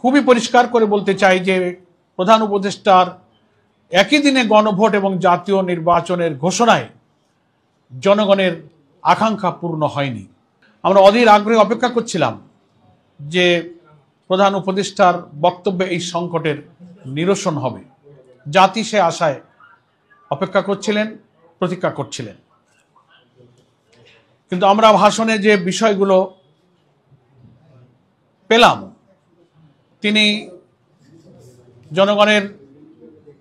খুবই পরিষ্কার করে বলতে চাই যে প্রধান উপদেষ্টার একই দিনে গণভোট এবং জাতীয় নির্বাচনের ঘোষণায় জনগণের আকাঙ্ক্ষা পূর্ণ হয়নি। আমরা অধীর আগ্রহে অপেক্ষা করছিলাম যে প্রধান উপদেষ্টার বক্তব্যে এই সংকটের নিরসন হবে। জাতি সে আশায় অপেক্ষা করছিলেন, প্রতীক্ষা করছিলেন। কিন্তু আমরা ভাষণে যে বিষয়গুলো পেলাম, তিনি জনগণের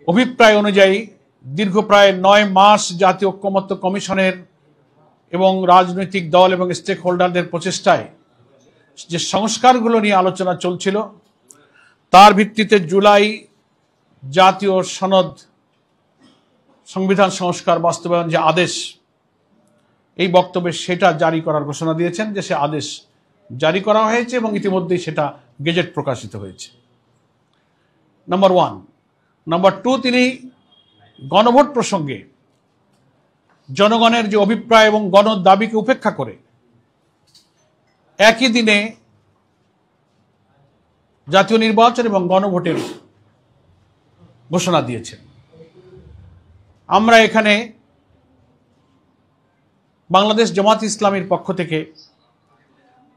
অভিপ্রায় অনুযায়ী দীর্ঘ প্রায় 9 মাস জাতীয় ঐকমত্য কমিশনের এবং রাজনৈতিক দল এবং স্টেক হোল্ডারদের প্রচেষ্টায় যে সংস্কারগুলো নিয়ে আলোচনা চলছিল, তার ভিত্তিতে জুলাই জাতীয় সনদ সংবিধান সংস্কার বাস্তবায়ন যে আদেশ, এই বক্তব্যে সেটা জারি করার ঘোষণা দিয়েছেন যে সে আদেশ জারি করা হয়েছে এবং ইতিমধ্যেই সেটা গেজেট প্রকাশিত হয়েছে। নাম্বার 1। নাম্বার 2, তিনি গণভোট প্রসঙ্গে জনগণের যে অভিপ্রায় এবং গণ দাবিকে উপেক্ষা করে একই দিনে জাতীয় নির্বাচন এবং গণভোটের ঘোষণা দিয়েছেন। আমরা এখানে বাংলাদেশ জামাত ইসলামীর পক্ষ থেকে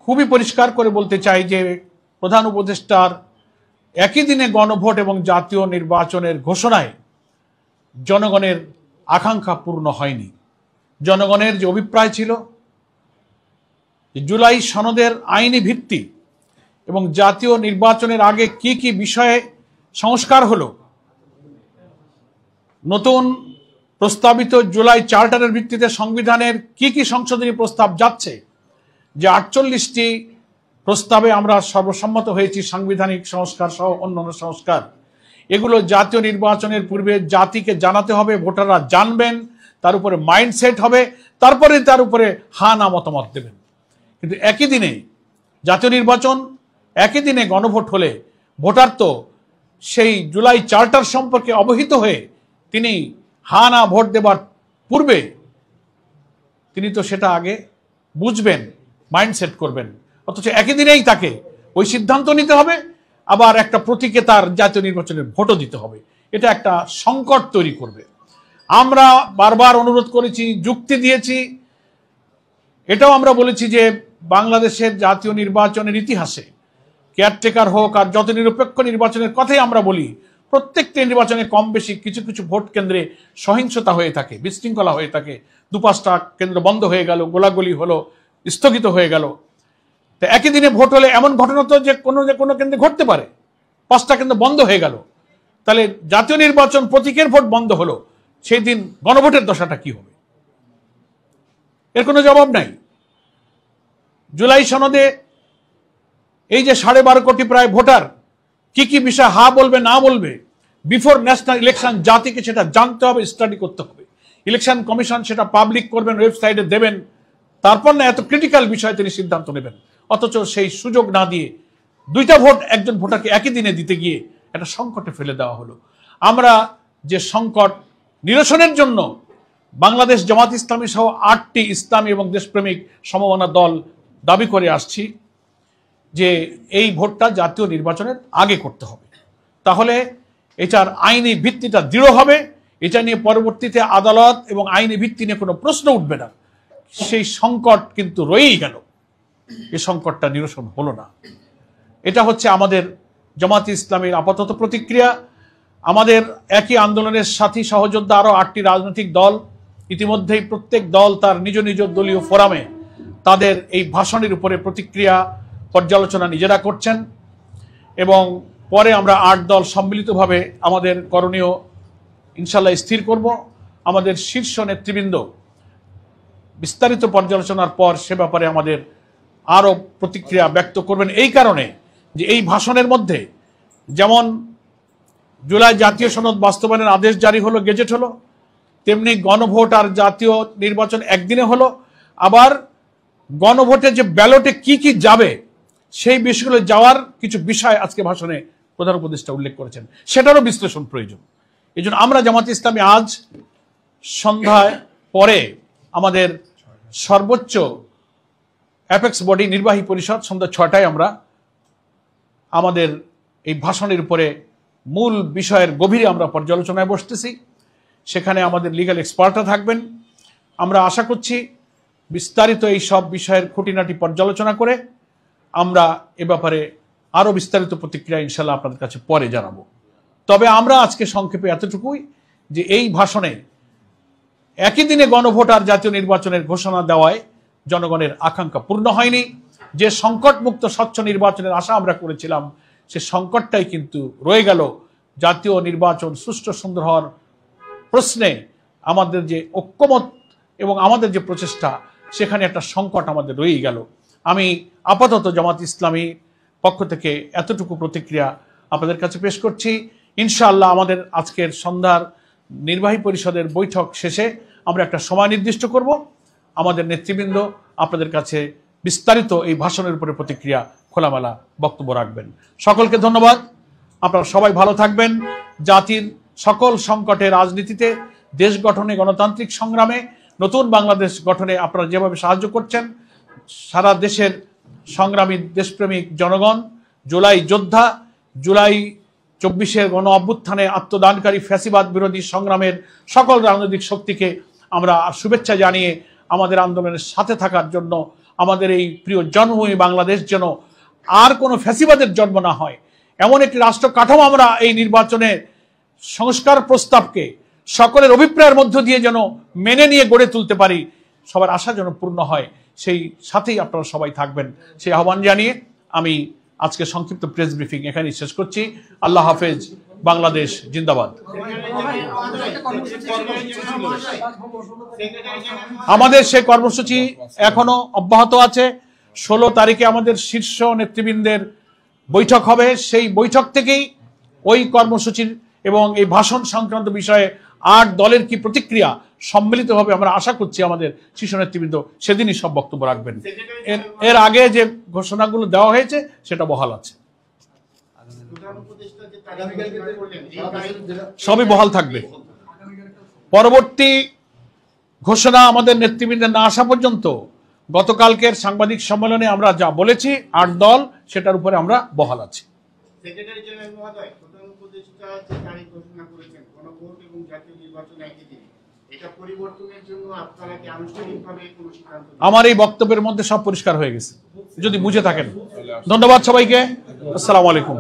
খুবই পরিষ্কার করে বলতে চাই যে প্রধান উপদেষ্টার একই দিনে গণভোট এবং জাতীয় নির্বাচনের ঘোষণায় জনগণের আকাঙ্ক্ষা পূর্ণ হয়নি। জনগণের যে অভিপ্রায় ছিল জুলাই সনদের আইনি ভিত্তি এবং জাতীয় নির্বাচনের আগে কি কি বিষয়ে সংস্কার হলো, নতুন প্রস্তাবিত জুলাই চার্টারের ভিত্তিতে সংবিধানের কি কি সংশোধনী প্রস্তাব যাচ্ছে, যে 48টি প্রস্তাবে আমরা সর্বসম্মত হয়েছি সাংবিধানিক সংস্কার সহ অন্যান্য সংস্কার, এগুলো জাতীয় নির্বাচনের পূর্বে জাতিকে জানাতে হবে, ভোটাররা জানবেন, তার উপরে মাইন্ডসেট হবে, তারপরে তার উপরে হা না মতামত দেবেন। কিন্তু একই দিনে জাতীয় নির্বাচন, একই দিনে গণভোট হলে ভোটার তো সেই জুলাই চার্টার সম্পর্কে অবহিত হয়ে তিনি হা না ভোট দেবার পূর্বে তিনি তো সেটা আগে বুঝবেন, মাইন্ডসেট করবেন। অথচ একই দিনেই তাকে ওই সিদ্ধান্ত নিতে হবে, আবার একটা প্রতীকে তার জাতীয় নির্বাচনের ভোটও দিতে হবে। এটা একটা সংকট তৈরি করবে। আমরা বারবার অনুরোধ করেছি, যুক্তি দিয়েছি, এটাও আমরা বলেছি যে বাংলাদেশের জাতীয় নির্বাচনের ইতিহাসে কেয়ারটেকার হোক আর যত নিরপেক্ষ নির্বাচনের কথাই আমরা বলি, প্রত্যেকটি নির্বাচনে কম বেশি কিছু কিছু ভোট কেন্দ্রে সহিংসতা হয়ে থাকে, বিশৃঙ্খলা হয়ে থাকে। 2-5টা কেন্দ্র বন্ধ হয়ে গেল, গোলাগুলি হলো, স্থগিত হয়ে গেল। তো একই দিনে ভোট হলে এমন ঘটনা তো যে কোনো কেন্দ্রে ঘটতে পারে, 5টা কেন্দ্র বন্ধ হয়ে গেল। তাহলে জাতীয় নির্বাচন প্রতীকের ভোট বন্ধ হলো, সেই দিন গণভোটের দশাটা কি হবে? এর কোনো জবাব নাই। জুলাই সনদে এই যে 12.5 কোটি প্রায় ভোটার কি কি বিষয় হা বলবে না বলবে, বিফোর ন্যাশনাল ইলেকশন জাতিকে সেটা জানতে হবে, স্টাডি করতে হবে। ইলেকশন কমিশন সেটা পাবলিক করবেন, ওয়েবসাইটে দেবেন, তারপর না এত ক্রিটিক্যাল বিষয়ে তিনি সিদ্ধান্ত নেবেন। অথচ সেই সুযোগ না দিয়ে 2টা ভোট একজন ভোটারকে একই দিনে দিতে গিয়ে একটা সংকটে ফেলে দেওয়া হলো। আমরা যে সংকট নিরসনের জন্য বাংলাদেশ জামাত ইসলামী সহ 8টি ইসলামী এবং দেশপ্রেমিক সমমনা দল দাবি করে আসছি যে এই ভোটটা জাতীয় নির্বাচনের আগে করতে হবে, তাহলে এটার আইনি ভিত্তিটা দৃঢ় হবে। এটা নিয়ে পরবর্তীতে আদালত এবং আইনি ভিত্তি নিয়ে কোনো প্রশ্ন উঠবে না। সেই সংকট কিন্তু রয়েই গেল, এই সংকটটা নিরসন হলো না। এটা হচ্ছে আমাদের জামাত ইসলামীর আপাতত প্রতিক্রিয়া। আমাদের একই আন্দোলনের সাথী সহযোদ্ধা আরও 8টি রাজনৈতিক দল ইতিমধ্যেই প্রত্যেক দল তার নিজ নিজ দলীয় ফোরামে তাদের এই ভাষণের উপরে প্রতিক্রিয়া পর্যালোচনা নিজেরা করছেন, এবং পরে আমরা 8 দল সম্মিলিতভাবে আমাদের করণীয় ইনশাল্লাহ স্থির করব। আমাদের শীর্ষ নেতৃবৃন্দ বিস্তারিত পর্যালোচনার পর সে ব্যাপারে আমাদের আরও প্রতিক্রিয়া ব্যক্ত করবেন। এই কারণে যে এই ভাষণের মধ্যে যেমন জুলাই জাতীয় সনদ বাস্তবায়নের আদেশ জারি হলো, গেজেট হলো, তেমনি গণভোট আর জাতীয় নির্বাচন একদিনে হলো। আবার গণভোটে যে ব্যালটে কি কি যাবে সেই বিষয়গুলো যাওয়ার কিছু বিষয় আজকে ভাষণে প্রধান উপদেষ্টা উল্লেখ করেছেন, সেটারও বিশ্লেষণ প্রয়োজন। এই জন্য আমরা জামাত ইসলামী আজ সন্ধ্যায় পরে আমাদের সর্বোচ্চ অ্যাপেক্স বডি নির্বাহী পরিষদ সন্ধ্যা 6টায় আমরা আমাদের এই ভাষণের উপরে মূল বিষয়ের গভীরে আমরা পর্যালোচনায় বসতেছি। সেখানে আমাদের লিগ্যাল এক্সপার্টরা থাকবেন। আমরা আশা করছি বিস্তারিত এই সব বিষয়ের খুঁটিনাটি পর্যালোচনা করে আমরা এ ব্যাপারে আরও বিস্তারিত প্রতিক্রিয়া ইনশাল্লাহ আপনাদের কাছে পরে জানাবো। তবে আমরা আজকে সংক্ষেপে এতটুকুই যে এই ভাষণে একই দিনে গণভোট আর জাতীয় নির্বাচনের ঘোষণা দেওয়ায় জনগণের আকাঙ্ক্ষা পূর্ণ হয়নি। যে সংকটমুক্ত স্বচ্ছ নির্বাচনের আশা আমরা করেছিলাম সে সংকটটাই কিন্তু রয়ে গেল। জাতীয় নির্বাচন সুষ্ঠু সুন্দর হওয়ার প্রশ্নে আমাদের যে ঐক্যমত এবং আমাদের যে প্রচেষ্টা সেখানে একটা সংকট আমাদের রয়েই গেল। আমি আপাতত জামাত ইসলামী পক্ষ থেকে এতটুকু প্রতিক্রিয়া আপনাদের কাছে পেশ করছি। ইনশাআল্লাহ আমাদের আজকের সন্ধ্যার নির্বাহী পরিষদের বৈঠক শেষে আমরা একটা সময় নির্দিষ্ট করব। আমাদের নেতৃবৃন্দ আপনাদের কাছে বিস্তারিত এই ভাষণের উপরে প্রতিক্রিয়া খোলামেলা বক্তব্য রাখবেন। সকলকে ধন্যবাদ। আপনারা সবাই ভালো থাকবেন। জাতির সকল সংকটে, রাজনীতিতে, দেশ গঠনে, গণতান্ত্রিক সংগ্রামে, নতুন বাংলাদেশ গঠনে আপনারা যেভাবে সাহায্য করছেন, সারা দেশের সংগ্রামী দেশপ্রেমিক জনগণ, জুলাই যোদ্ধা, জুলাই 24-এর গণ অভ্যুত্থানে আত্মদানকারী ফ্যাসিবাদ বিরোধী সংগ্রামের সকল রাজনৈতিক শক্তিকে আমরা শুভেচ্ছা জানিয়ে আমাদের আন্দোলনের সাথে থাকার জন্য, আমাদের এই প্রিয় জন্মভূমি বাংলাদেশ যেন আর কোনো ফ্যাসিবাদের জন্ম না হয়, এমন একটি রাষ্ট্র কাঠামো আমরা এই নির্বাচনে সংস্কার প্রস্তাবকে সকলের অভিপ্রায়ের মধ্য দিয়ে যেন মেনে নিয়ে গড়ে তুলতে পারি, সবার আশা যেন পূর্ণ হয়, সেই সাথেই আপনারা সবাই থাকবেন সেই আহ্বান জানিয়ে আমি আজকে সংক্ষিপ্ত প্রেস ব্রিফিং এখানেই শেষ করছি। আল্লাহ হাফেজ। বাংলাদেশ জিন্দাবাদ। আমাদের সেই কর্মসূচি এখনো অব্যাহত আছে। 16 তারিখে আমাদের শীর্ষ নেতৃবৃন্দের বৈঠক হবে। সেই বৈঠক থেকেই ওই কর্মসূচির এবং এই ভাষণ সংক্রান্ত বিষয়ে 8 দলের কি প্রতিক্রিয়া সম্মিলিতভাবে আমরা আশা করছি আমাদের শীর্ষ নেতৃবৃন্দ সেদিনই সব বক্তব্য রাখবেন। এর আগে যে ঘোষণাগুলো দেওয়া হয়েছে সেটা বহাল আছে, সবই বহাল থাকবে। পরবর্তী ঘোষণা আমাদের নেতৃবৃন্দের না আসা পর্যন্ত গতকালকের সাংবাদিক সম্মেলনে আমরা যা বলেছি 8 দল, সেটার উপরে আমরা বহাল আছি। সেক্রেটারি জেনারেল মহোদয়, প্রধান উপদেষ্টা যে তারিখ ঘোষণা করেছেন গণভোট এবং জাতীয় নির্বাচন একই দিনে, এটা পরিবর্তনের জন্য আপনারা কি আনুষ্ঠানিকভাবে কোনো সিদ্ধান্ত? আমার এই বক্তব্যের মধ্যে সব পরিষ্কার হয়ে গেছে, যদি বুঝে থাকেন। ধন্যবাদ সবাইকে। আসসালামু আলাইকুম।